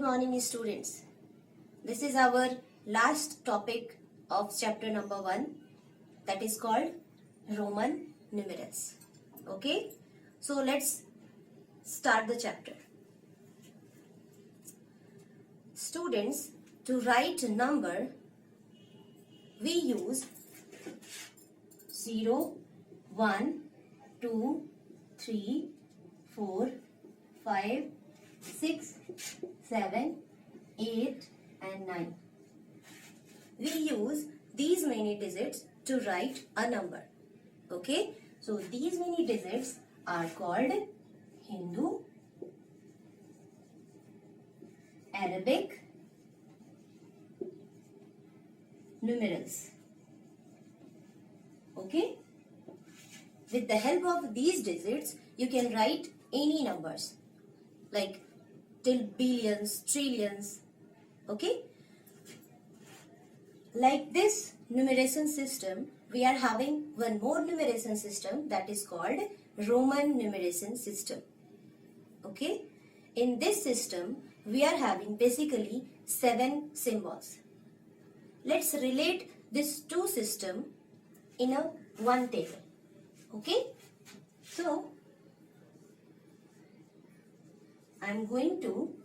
morning, students. This is our last topic of chapter number 1, that is called Roman numerals. Okay, so let's start the chapter. Students, to write a number, we use 0, 1, 2, 3, 4, 5, 6, 7, 8 and 9. We use these many digits to write a number. Okay, so these many digits are called Hindu, Arabic numerals. Okay, with the help of these digits you can write any numbers like till billions, trillions. Okay, like this numeration system, we are having one more numeration system, that is called Roman numeration system. Okay, in this system we are having basically 7 symbols. Let's relate these two systems in a one table. Okay, so I am going to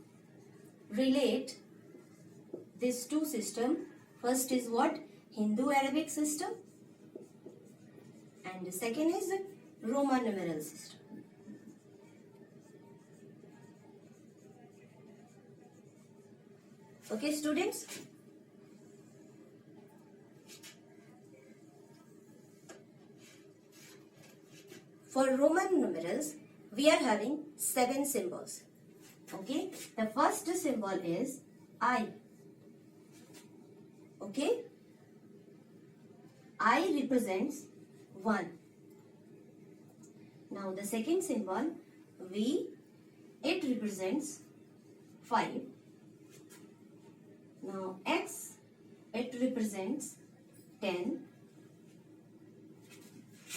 relate these two systems. First is what? Hindu-Arabic system, and the second is Roman numeral system. Okay, students? For Roman numerals, we are having 7 symbols. Okay, the first symbol is I. Okay, I represents 1. Now the second symbol V, it represents 5. Now X, it represents 10.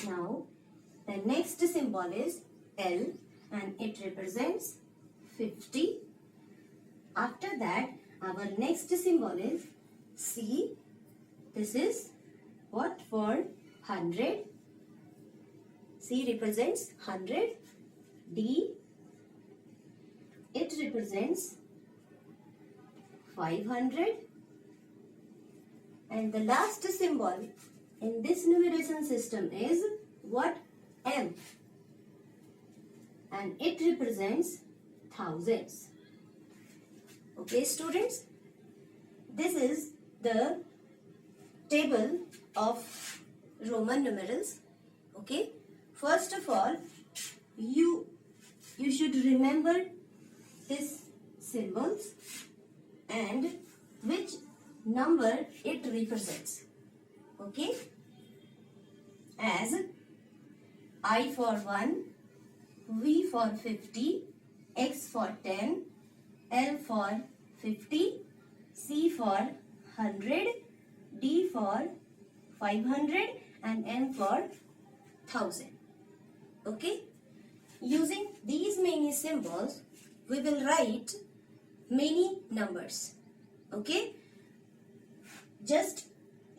Now the next symbol is L and it represents 50. After that, our next symbol is C. This is what? For 100. C represents 100. D, it represents 500. And the last symbol in this numeration system is what? M. And it represents thousands. Okay, students, this is the table of Roman numerals. Okay, first of all, you should remember these symbols and which number it represents. Okay, as I for 1, V for 50, X for 10, L for 50, C for 100, D for 500 and N for 1000. Okay, using these many symbols we will write many numbers. Okay, just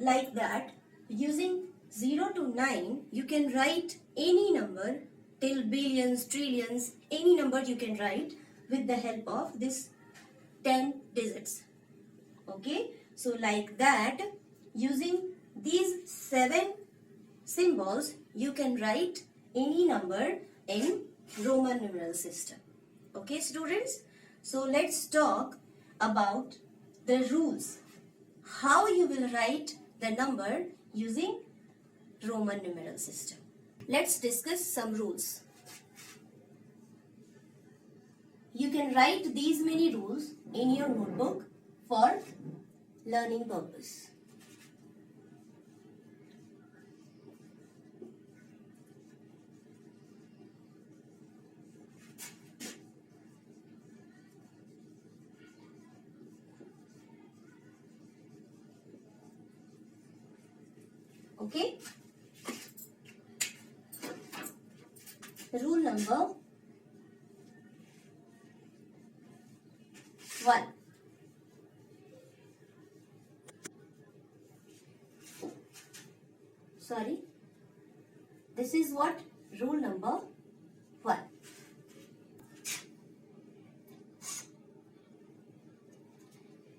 like that, using 0 to 9 you can write any number till billions, trillions, any number you can write with the help of this 10 digits. Okay, so like that, using these 7 symbols you can write any number in Roman numeral system. Okay, students, so let's talk about the rules, how you will write the number using Roman numeral system. Let's discuss some rules. You can write these many rules in your notebook for learning purpose. Okay? Rule number 1. This is what? Rule number 1.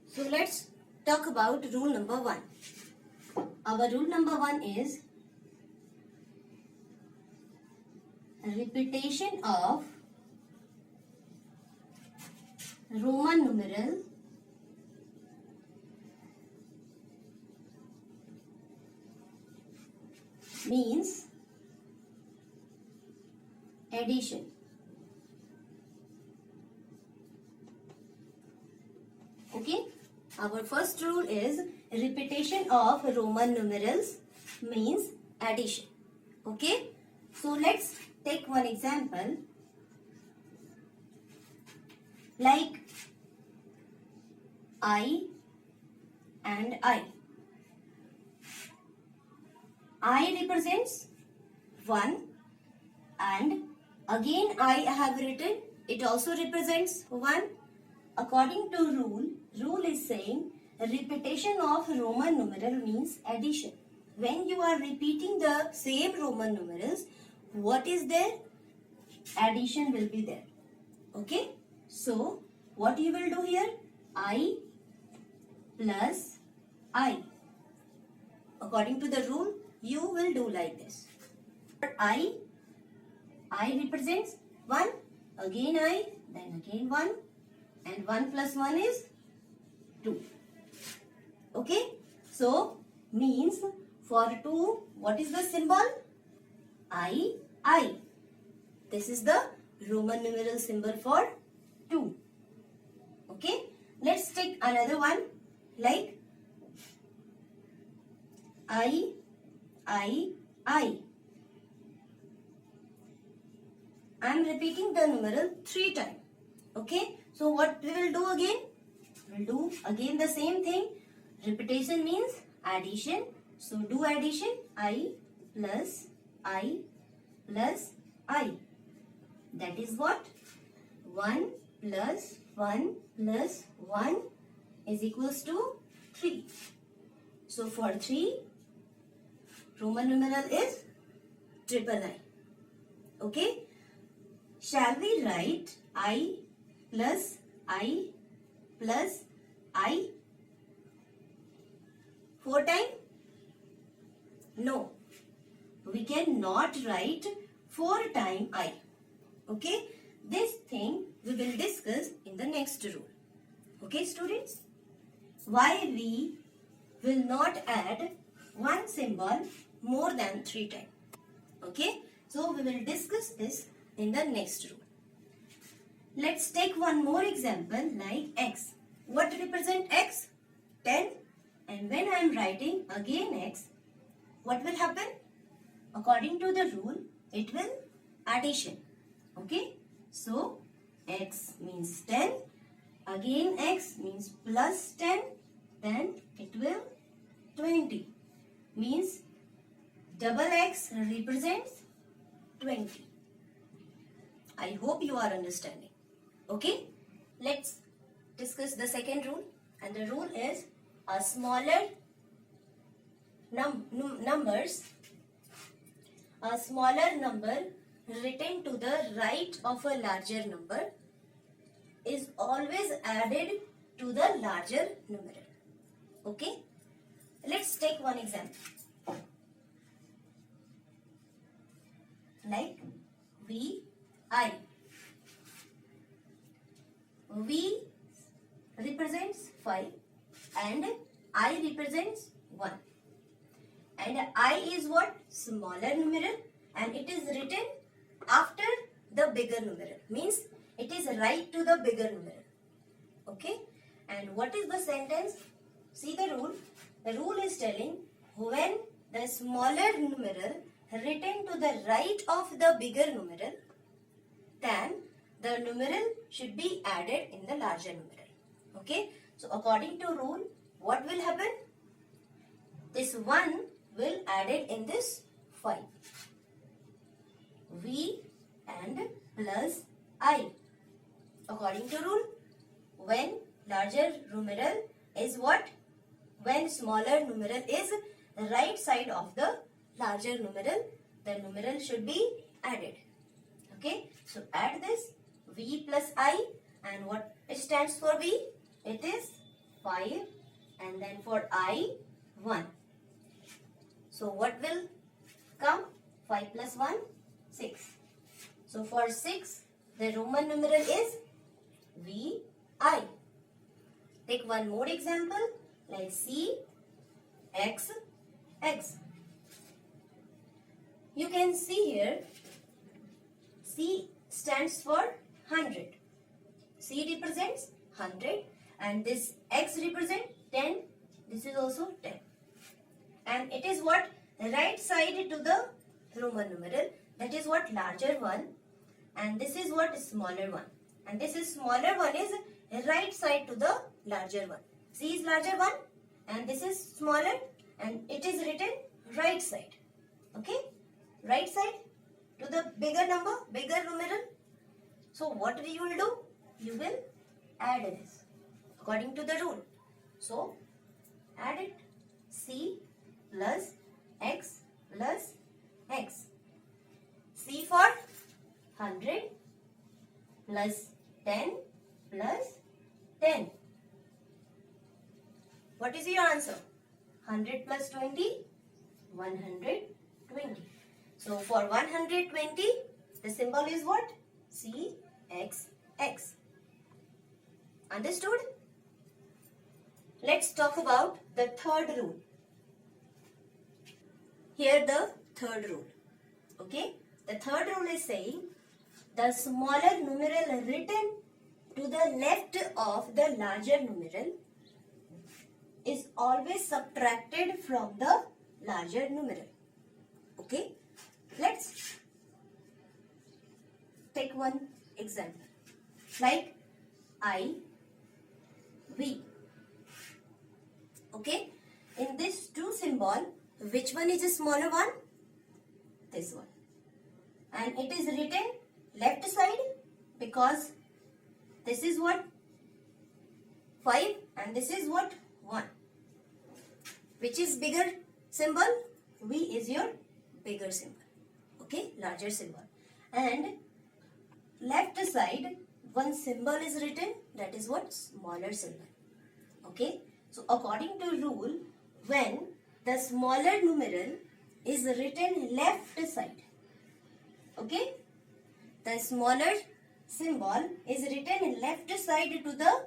So let's talk about rule number 1. Our rule number 1 is repetition of Roman numeral means addition. Okay, our first rule is repetition of Roman numerals means addition. Okay, so let's take one example like I and I. I represents 1 and again I have written it also represents 1. According to rule is saying repetition of Roman numeral means addition. When you are repeating the same Roman numerals, what is there? Addition will be there. Okay, so what you will do here? I plus I. According to the rule, you will do like this. I represents 1, again I, then again 1, and 1 plus 1 is 2. Okay, so means for 2, what is the symbol? I. This is the Roman numeral symbol for 2. Okay, let's take another one like I. I am repeating the numeral 3 times. Okay, so what we will do again? We will do again the same thing. Repetition means addition. So do addition. I plus I plus I. That is what? 1 plus 1 plus 1 is equals to 3. So for 3, Roman numeral is triple I. Okay. Shall we write I plus I plus I 4 times? No. We cannot write 4 times I. Okay. This thing we will discuss in the next rule. Okay, students? Why we will not add one symbol more than 3 times. Okay, so we will discuss this in the next rule. Let's take one more example like x. What represent x? 10. And when I am writing again x, what will happen? According to the rule, it will addition. Okay, so x means 10. Again x means plus 10. Then it will 20. Means double x represents 20. I hope you are understanding. Okay, let's discuss the second rule, and the rule is a smaller numbers, a smaller number written to the right of a larger number is always added to the larger numeral. Okay, let's take one example like VI. V represents 5 and I represents 1. And I is what? Smaller numeral, and it is written after the bigger numeral. Means it is right to the bigger numeral. Okay. And what is the sentence? See the rule. The rule is telling when the smaller numeral written to the right of the bigger numeral, then the numeral should be added in the larger numeral. Okay. So according to rule, what will happen? This 1 will added in this 5. V and plus I. According to rule, when larger numeral is what? When smaller numeral is right side of the larger numeral, the numeral should be added. Okay, so add this V plus I, and what it stands for V? It is 5, and then for I 1. So what will come? 5 plus 1, 6. So for 6, the Roman numeral is VI. Take one more example like C, X, X. You can see here, C stands for 100. C represents 100 and this X represents 10. This is also 10. And it is what? Right side to the Roman numeral. That is what? Larger one. And this is what? Smaller one. And this is smaller one is right side to the larger one. C is larger one and this is smaller and it is written right side. Okay? Right side to the bigger number, bigger numeral. So what you will do? You will add this according to the rule. So add it. C plus X plus X. C for 100 plus 10 plus 10. What is your answer? 100 plus 20? 120. So for 120, the symbol is what? C, X, X. Understood? Let's talk about the third rule. Here the third rule. Okay? The third rule is saying the smaller numeral written to the left of the larger numeral is always subtracted from the larger numeral. Okay? Let's take one example. Like I, V. Okay? In this two symbol, which one is the smaller one? This one. And it is written left side because this is what? 5 and this is what? 1. Which is bigger symbol? V is your bigger symbol. Okay? Larger symbol. And left side, one symbol is written, that is what? Smaller symbol. Okay? So according to rule, when the smaller numeral is written left side, okay, the smaller symbol is written left side to the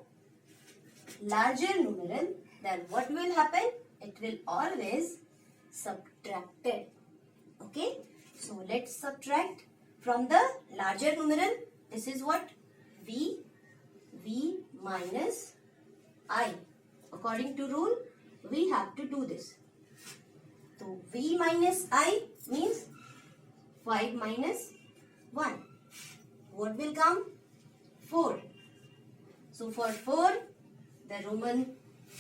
larger numeral, then what will happen? It will always subtracted. Okay, so let's subtract from the larger numeral. This is what? V minus I. According to rule, we have to do this. So V minus I means 5 minus 1. What will come? 4. So for 4, the Roman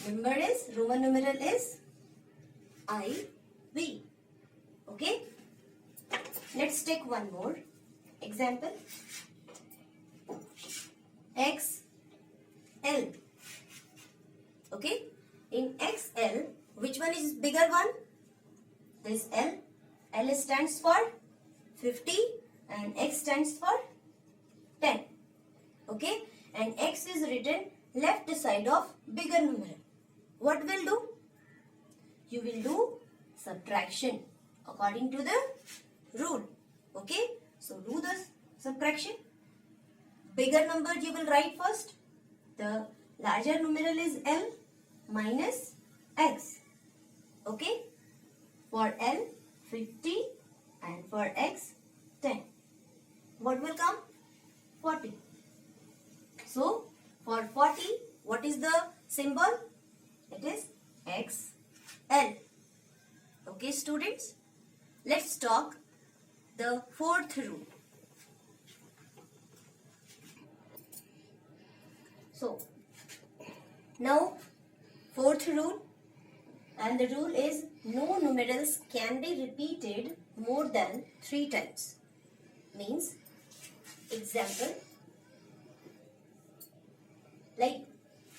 numeral is IV. Okay? Let's take one more example. XL. Okay? In XL, which one is bigger one? This L. L stands for 50 and X stands for 10. Okay? And X is written left side of bigger numeral. What will do? You will do subtraction according to the rule. Okay? So do the subtraction. Bigger number you will write first. The larger numeral is L minus X. Okay? For L 50 and for X 10. What will come? 40. So for 40, what is the symbol? It is XL. Okay, students? Let's talk the fourth rule. So now fourth rule, and the rule is no numerals can be repeated more than 3 times. Means, example, like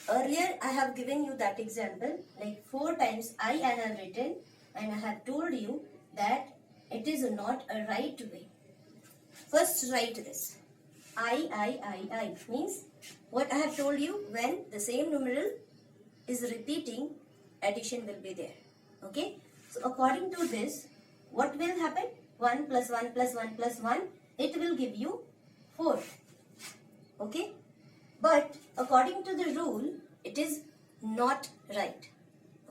earlier I have given you that example, like 4 times I have written and I have told you that It is not a right way. First write this. I means what I have told you, when the same numeral is repeating, addition will be there. Okay. So according to this, what will happen? 1 plus 1 plus 1 plus 1, it will give you 4. Okay. But according to the rule, it is not right.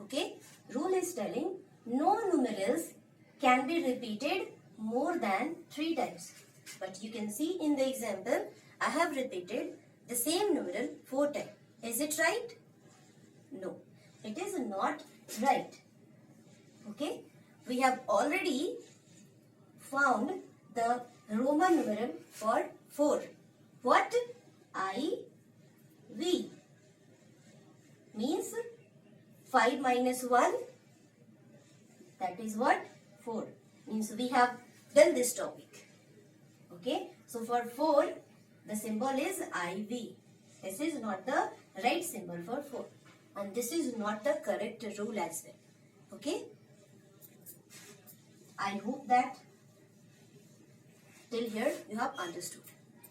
Okay. Rule is telling no numerals can be repeated more than 3 times. But you can see in the example, I have repeated the same numeral 4 times. Is it right? No, it is not right. Okay, we have already found the Roman numeral for 4. What? IV means 5 minus 1, that is what? 4. Means we have done this topic. Okay, so for 4, the symbol is IV. This is not the right symbol for 4. And this is not the correct rule as well. Okay, I hope that till here you have understood.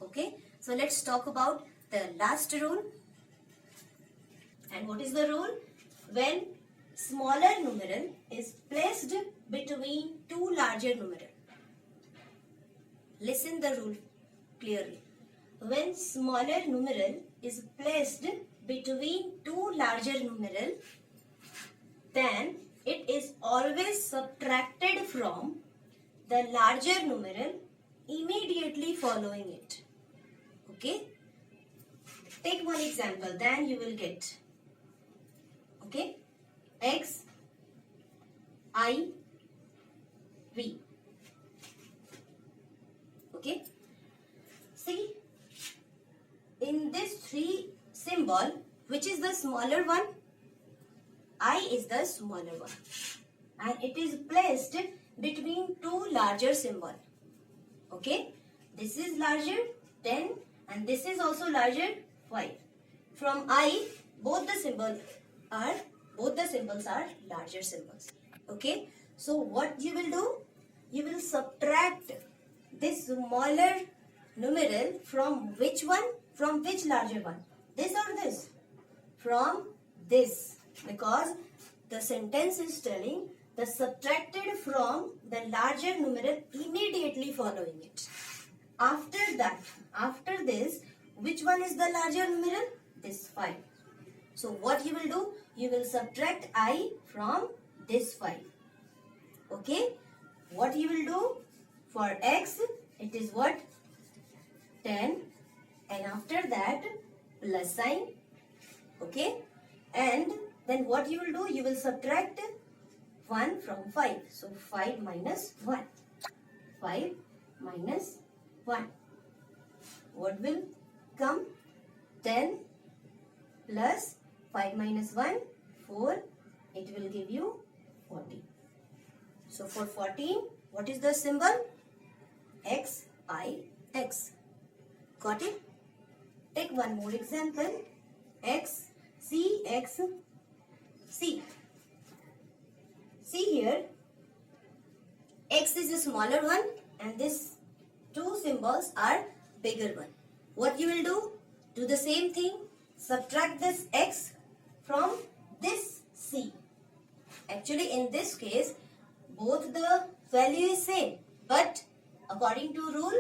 Okay, so let's talk about the last rule. And what is the rule? When smaller numeral is placed between two larger numeral. Listen the rule clearly. When smaller numeral is placed between two larger numeral, then it is always subtracted from the larger numeral immediately following it. Okay? Take one example, then you will get. Okay? X, I, V. Okay? See, in this 3 symbol, which is the smaller one? I is the smaller one. And it is placed between two larger symbol. Okay? This is larger, 10, and this is also larger, 5. From I, both the symbols are larger symbols. Okay? So what you will do? You will subtract this smaller numeral from which one? From which larger one? This or this? From this. Because the sentence is telling the subtracted from the larger numeral immediately following it. After that, after this, which one is the larger numeral? This 5. So what you will do? You will subtract I from this 5. Okay? What you will do? For X, it is what? 10. And after that, plus sign. Okay? And then what you will do? You will subtract 1 from 5. So 5 minus 1. 5 minus 1. What will come? 10 plus 5 minus 1, 4. It will give you 14. So for 14, what is the symbol? X, I, X. Got it? Take one more example. X, C, X, C. See here, X is a smaller one and these two symbols are bigger one. What you will do? Do the same thing. Subtract this X from this C. Actually, in this case, both the value is same. But according to rule,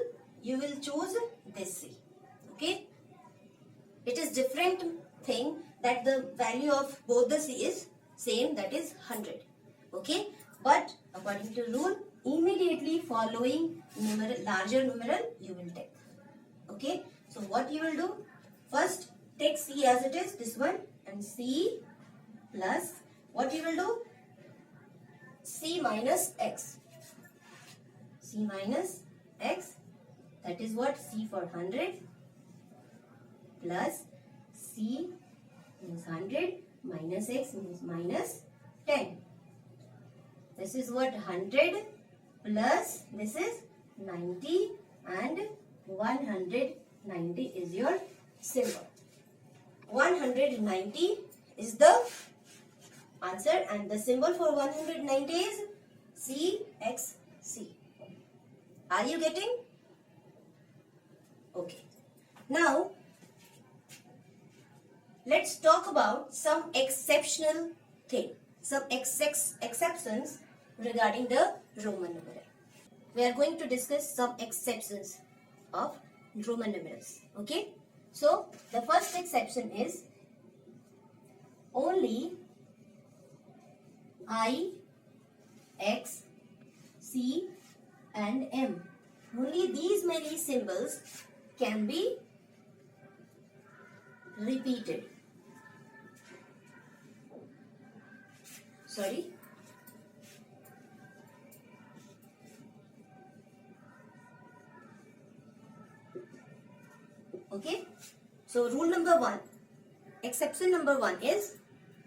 you will choose this C. Okay? It is different thing that the value of both the C is same, that is 100. Okay? But according to rule, immediately following larger numeral, you will take. Okay? So what you will do? First, take C as it is, this one, and C plus, what you will do? C minus X. C minus X, that is what? C for 100 plus C means 100 minus X means minus 10. This is what? 100 plus this is 90 and 190 is your symbol. 190 is the answer and the symbol for 190 is CX C. Are you getting? Okay. Now, let's talk about some exceptional thing, some exceptions regarding the Roman numeral. We are going to discuss some exceptions of Roman numerals. Okay. So, the first exception is only I, X, C and M. Only these many symbols can be repeated. Sorry. Okay. So rule number 1, exception number 1 is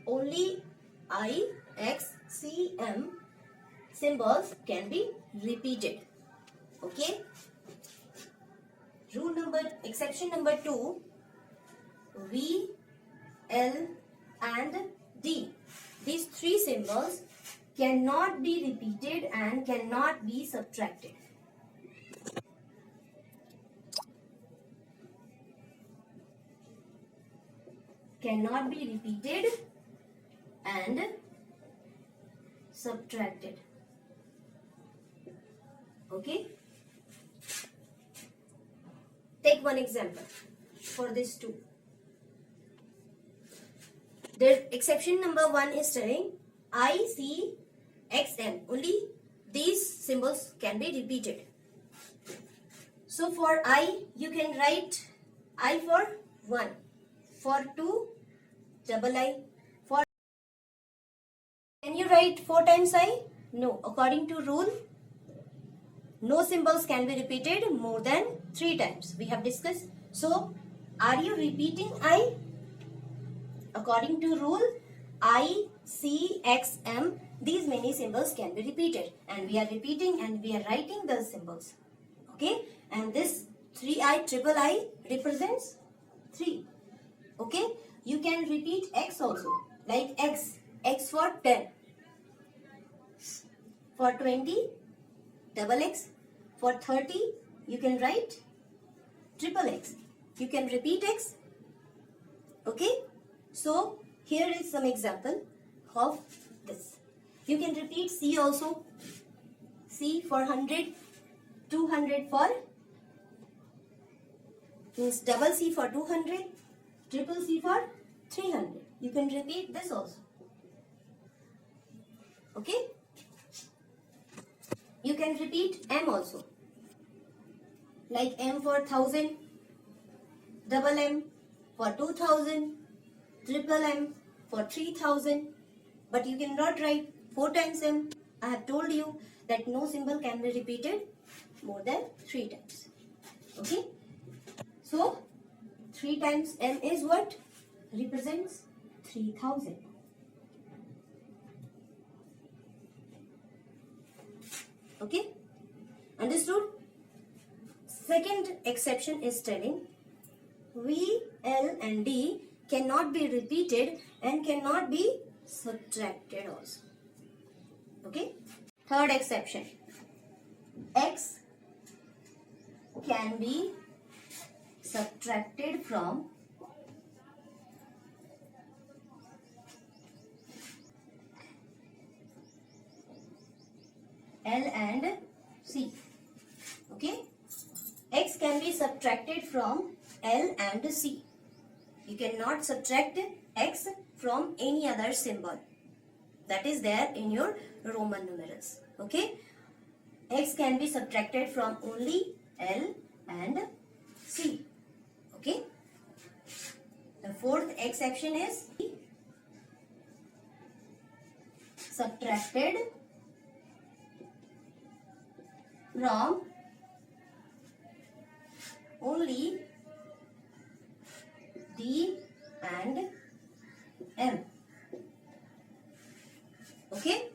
only I, X, C, M symbols can be repeated. Okay. Exception number 2, V, L and D. These three symbols cannot be repeated and cannot be subtracted. Cannot be repeated and subtracted. Okay. Take one example for this two. The exception number 1 is telling I, C, X, M. Only these symbols can be repeated. So for I, you can write I for 1. For 2, double I. For can you write 4 times I? No. According to rule, no symbols can be repeated more than 3 times. We have discussed. So, are you repeating I? According to rule, I, C, X, M, these many symbols can be repeated. And we are repeating and we are writing those symbols. Okay? And this 3I, triple I represents 3. Okay? You can repeat X also. Like X. X for 10. For 20, double X. For 30, you can write triple X. You can repeat X. Okay? So, here is some example of this. You can repeat C also. C for 100, 200 for, means double C for 200, triple C for 300. You can repeat this also. Okay? You can repeat M also. Like M for 1000, double M for 2000, triple M for 3000. But you cannot write 4 times M. I have told you that no symbol can be repeated more than 3 times. Okay? So, 3 times M is what? Represents 3000. Okay? Understood? Second exception is telling V, L and D cannot be repeated and cannot be subtracted also. Okay? Third exception. X can be subtracted from L and C. Okay? X can be subtracted from L and C. You cannot subtract X from any other symbol that is there in your Roman numerals. Okay? X can be subtracted from only L and C. Okay? The fourth exception is subtracted from only D and M. Okay?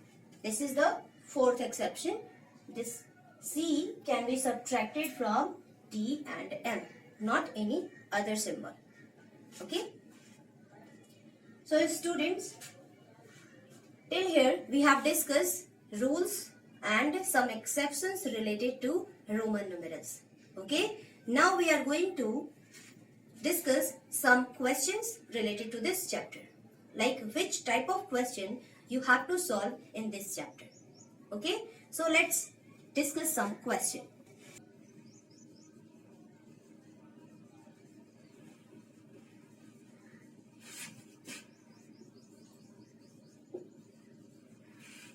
This is the fourth exception. This C can be subtracted from D and M, not any other symbol. Okay? So students, till here we have discussed rules and some exceptions related to Roman numerals. Okay, now we are going to discuss some questions related to this chapter, like which type of question you have to solve in this chapter. Okay, so let's discuss some question.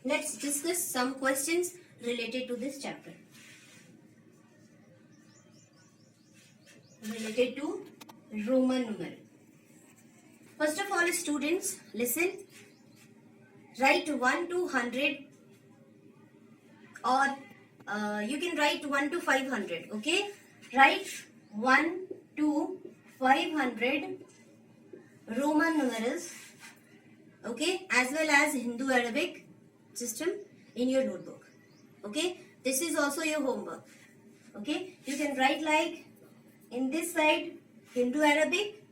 Let's discuss some questions related to this chapter. Related to Roman numeral. First of all, students, listen. Write 1 to 100, or you can write 1 to 500. Okay, write 1 to 500 Roman numerals. Okay, as well as Hindu Arabic system in your notebook. Okay, this is also your homework. Okay, you can write like in this side Hindu Arabic.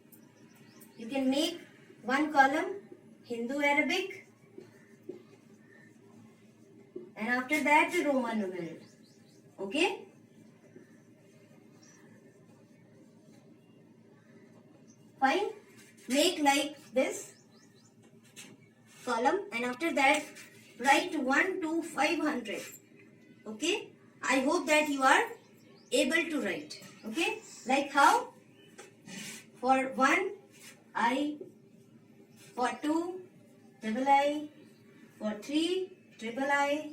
You can make one column Hindu Arabic, and after that Roman numeral. Okay, fine. Make like this column, and after that write 1 to 500. Okay, I hope that you are able to write. Okay, like how? For 1 I, for 2 triple I, for 3 triple I.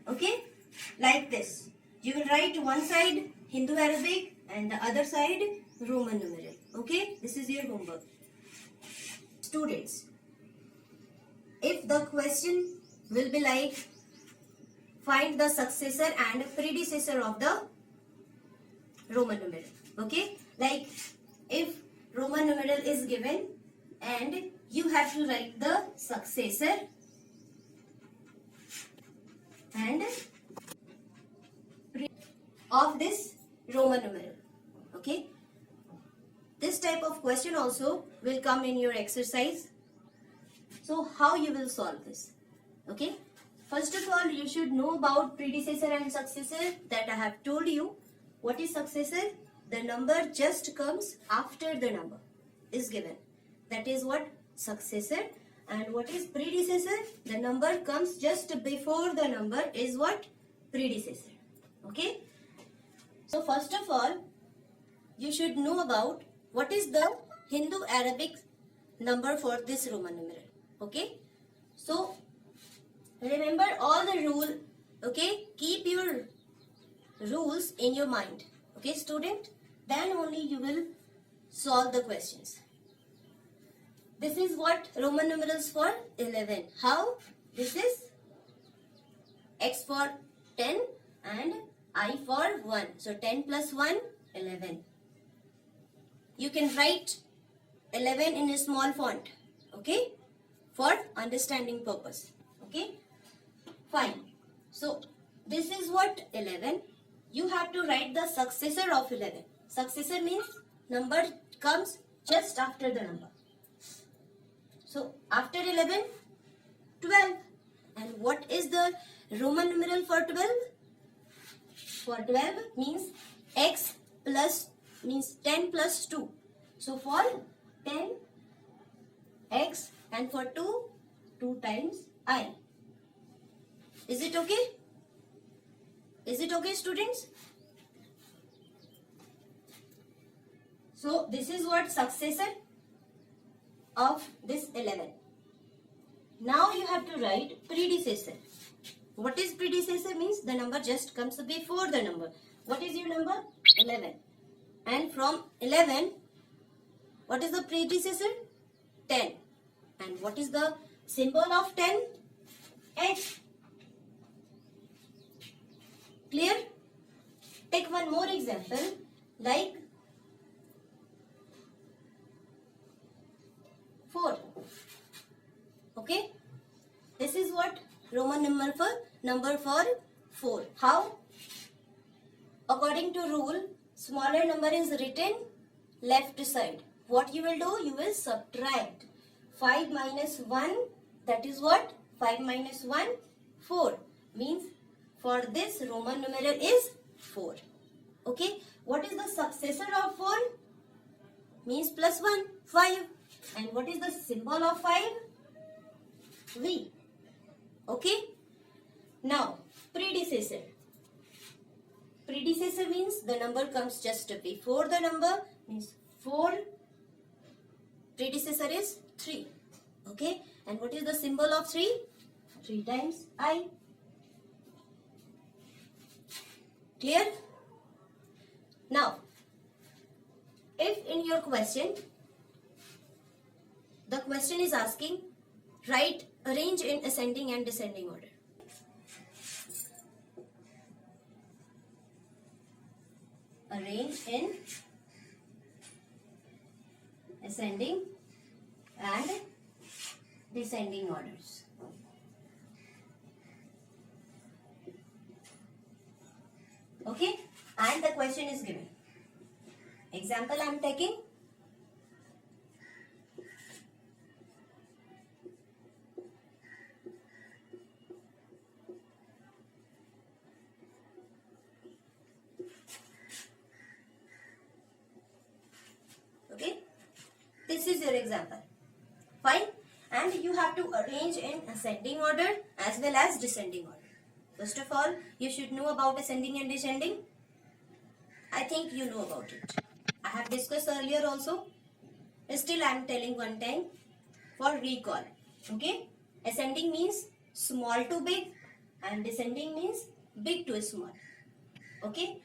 Okay, like this. You will write one side Hindu Arabic and the other side Roman numeral. Okay, this is your homework. Students, if the question will be like find the successor and predecessor of the Roman numeral. Okay, like if Roman numeral is given and you have to write the successor and of this Roman numeral. Okay, this type of question also will come in your exercise. So how you will solve this? Okay, first of all, you should know about predecessor and successor, that I have told you. What is successor? The number just comes after the number is given. That is what successor. And what is predecessor? The number comes just before the number is what? Predecessor. Okay. So first of all, you should know about what is the Hindu Arabic number for this Roman numeral. Okay. So remember all the rule. Okay. Keep your rules in your mind. Okay, student. Then only you will solve the questions. This is what Roman numerals for 11. How? This is X for 10 and I for 1. So 10 plus 1, 11. You can write 11 in a small font. Okay, for understanding purpose. Okay, fine. So this is what 11. You have to write the successor of 11. Successor means number comes just after the number. So after 11, 12. And what is the Roman numeral for 12? For 12 means X plus, means 10 plus 2. So for 10, X, and for 2, 2 times I. Is it okay? Is it okay, students? So this is what successor of this 11. Now you have to write predecessor. What is predecessor? Means the number just comes before the number. What is your number? 11. And from 11, what is the predecessor? 10. And what is the symbol of 10? X. Clear? Take one more example, like 4. Okay? This is what Roman number for 4. How? According to rule, smaller number is written left side. What you will do? You will subtract 5 minus 1. That is what? 5 minus 1, 4. Means for this Roman numeral is 4. Okay, what is the successor of 4? Means plus 1, 5. And what is the symbol of 5? V. Okay, now predecessor. Predecessor means the number comes just before the number, means 4. Predecessor is 3. Okay, and what is the symbol of 3? 3 times I. Clear? Now, if in your question, the question is asking, write, arrange in ascending and descending order. Arrange in ascending and descending orders. Okay, and the question is given. Example I am taking. Okay, this is your example. Fine, and you have to arrange in ascending order as well as descending order. First of all, you should know about ascending and descending. I think you know about it. I have discussed earlier also. Still I am telling one time for recall. Okay, ascending means small to big and descending means big to small. Okay,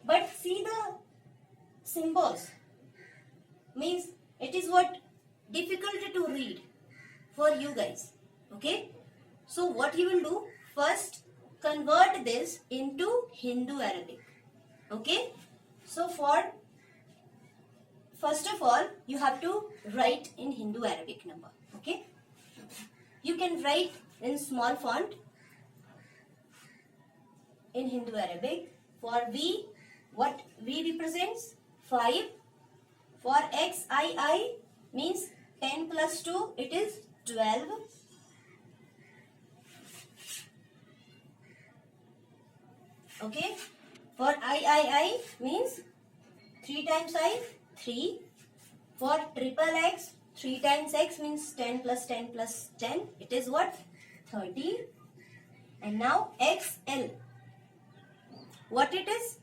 but see the symbols, means it is what difficult to read for you guys. Okay, so what you will do, first convert this into Hindu Arabic. Okay, so first of all you have to write in Hindu Arabic number. Okay, you can write in small font in Hindu Arabic. For V, what V represents? 5. For XII means 10 plus 2, it is 12. Okay, for III means 3 times I, 3. For triple X, 3 times X means 10 plus 10 plus 10, it is what? 30. And now XL, what it is?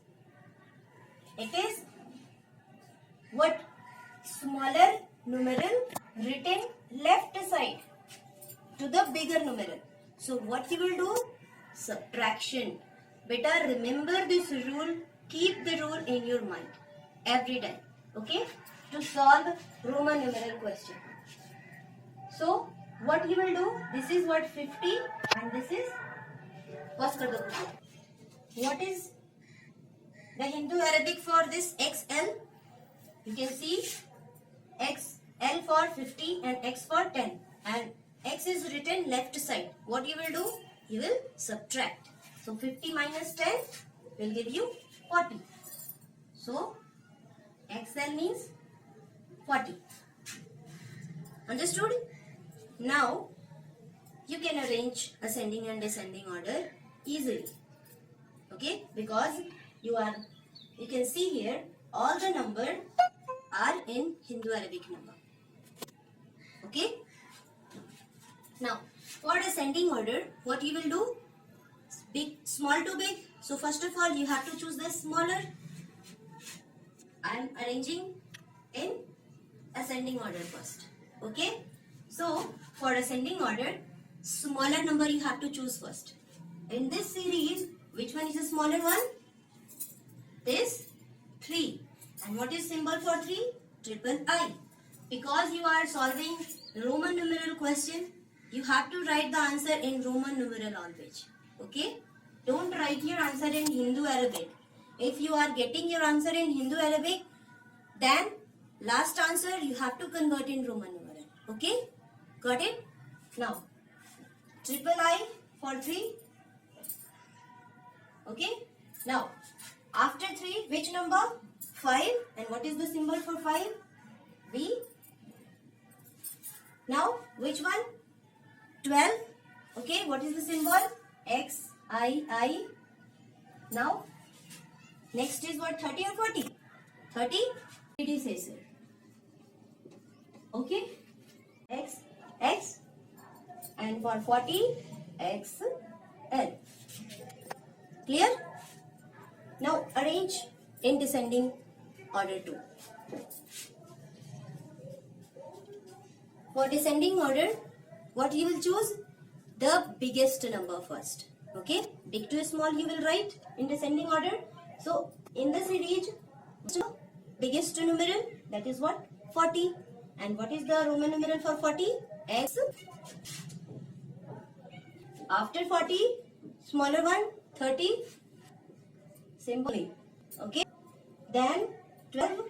It is what? Smaller numeral written left side to the bigger numeral. So what you will do? Subtraction. Beta, remember this rule. Keep the rule in your mind every time. Okay? To solve Roman numeral question. So what you will do? This is what 50 and this is what is the Hindu Arabic for this XL? You can see XL for 50 and X for 10, and X is written left side. What you will do? You will subtract. So 50 minus 10 will give you 40. So XL means 40. Understood? Now you can arrange ascending and descending order easily. Okay, because you can see here all the numbers are in Hindu Arabic number. Okay. Now for ascending order, what you will do? Big, small to big. So first of all, you have to choose the smaller. I am arranging in ascending order first. Okay. So for ascending order, smaller number you have to choose first. In this series, which one is the smaller one? This 3. And what is symbol for 3? Triple I. Because you are solving Roman numeral question, you have to write the answer in Roman numeral always. Okay? Don't write your answer in Hindu Arabic. If you are getting your answer in Hindu Arabic, then last answer you have to convert in Roman numeral. Okay? Got it? Now, triple I for 3. Okay? Now, after 3, which number? 5. And what is the symbol for 5? V. Now, which one? 12. Okay, what is the symbol? XI. I. Now, next is what, 30 or 40? 30 predecessor. Okay? X. And for 40, XL. Clear? Now, arrange in descending order too. For descending order, what you will choose? The biggest number first. Okay? Big to small you will write in descending order. So, in the series, biggest numeral, that is what? 40. And what is the Roman numeral for 40? X. After 40, smaller one, 30. Simply. Okay? Then 12.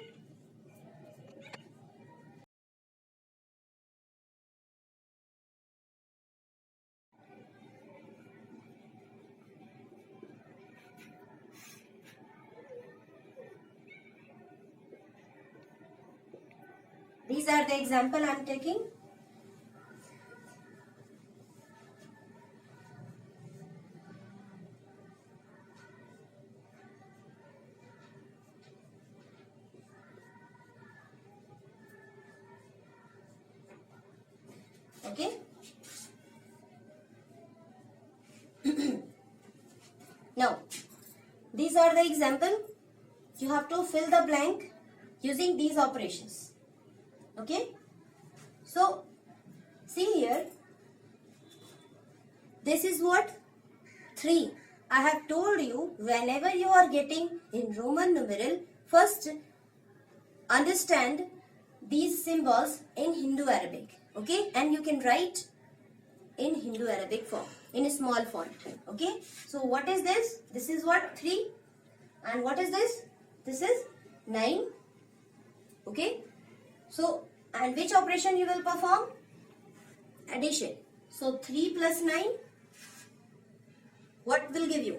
These are the example I am taking. Okay. Now, these are the example. You have to fill the blank using these operations. Okay. So, see here. This is what? 3. I have told you, whenever you are getting in Roman numeral, first understand these symbols in Hindu-Arabic. Okay. And you can write in Hindu-Arabic form, in a small font. Okay. So, what is this? This is what? 3. And what is this? This is 9. Okay. So, and which operation you will perform? Addition. So, 3 plus 9, what will give you?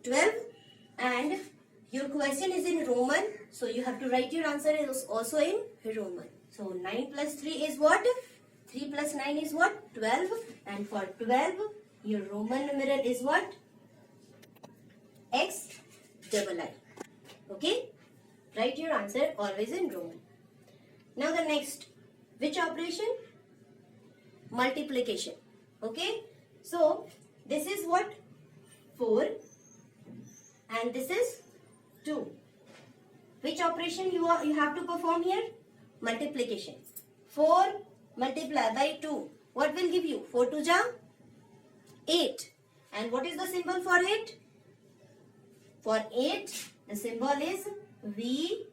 12. And your question is in Roman. So, you have to write your answer is also in Roman. So, 9 plus 3 is what? 3 plus 9 is what? 12. And for 12, your Roman numeral is what? XII. Okay? Write your answer always in Roman. Now the next, which operation? Multiplication. Okay? So, this is what? 4. And this is 2. Which operation you have to perform here? Multiplication. 4 multiply by 2. What will give you? 4 to ja? 8. And what is the symbol for 8? For 8, the symbol is VIII.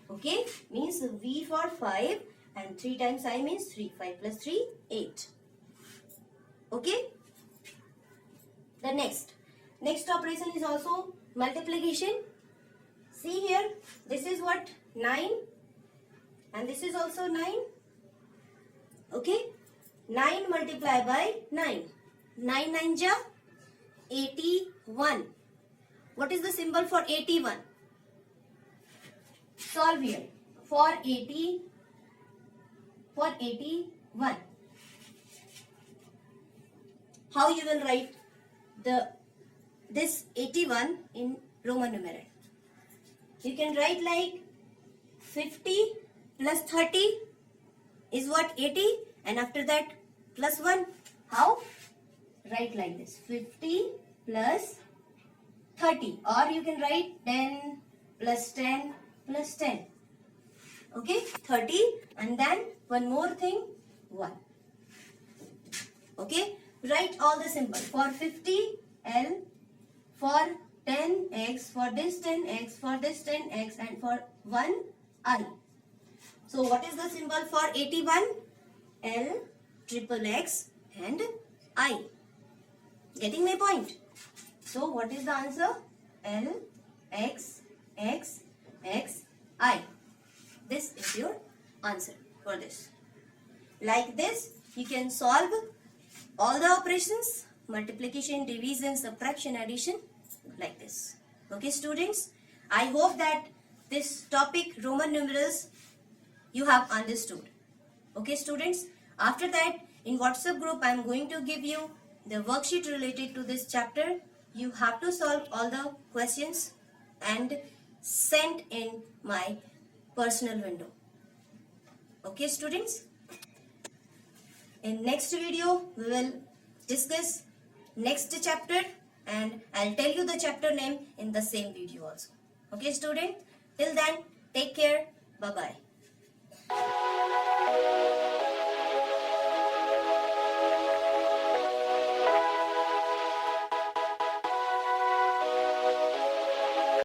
Okay? Means V for 5 and 3 times I means 3. 5 plus 3, 8. Okay? The next operation is also multiplication. See here, this is what? 9. And this is also 9. Okay? 9 multiply by 9. 9 9 ja? 81. What is the symbol for 81? Solve here. For 81. How you will write this 81 in Roman numeral? You can write like 50 plus 30 is what? 80, and after that plus 1. How? Write like this, 50 plus 30, or you can write 10 plus 10 plus 10. Okay, 30, and then one more thing, 1. Okay, write all the symbols. For 50, L, for 10x, for this 10x, for this 10x, and for 1, I. So, what is the symbol for 81? L, triple X, and I. Getting my point? So, what is the answer? L, X, X, X, I. This is your answer for this. Like this, you can solve all the operations, multiplication, division, subtraction, addition, like this. Okay, students? I hope that this topic, Roman numerals, you have understood. Okay, students? After that, In WhatsApp group, I am going to give you the worksheet related to this chapter. You have to solve all the questions and send in my personal window. Okay, students? In next video, we will discuss next chapter and I'll tell you the chapter name in the same video also. Okay, student? Till then, take care. Bye-bye.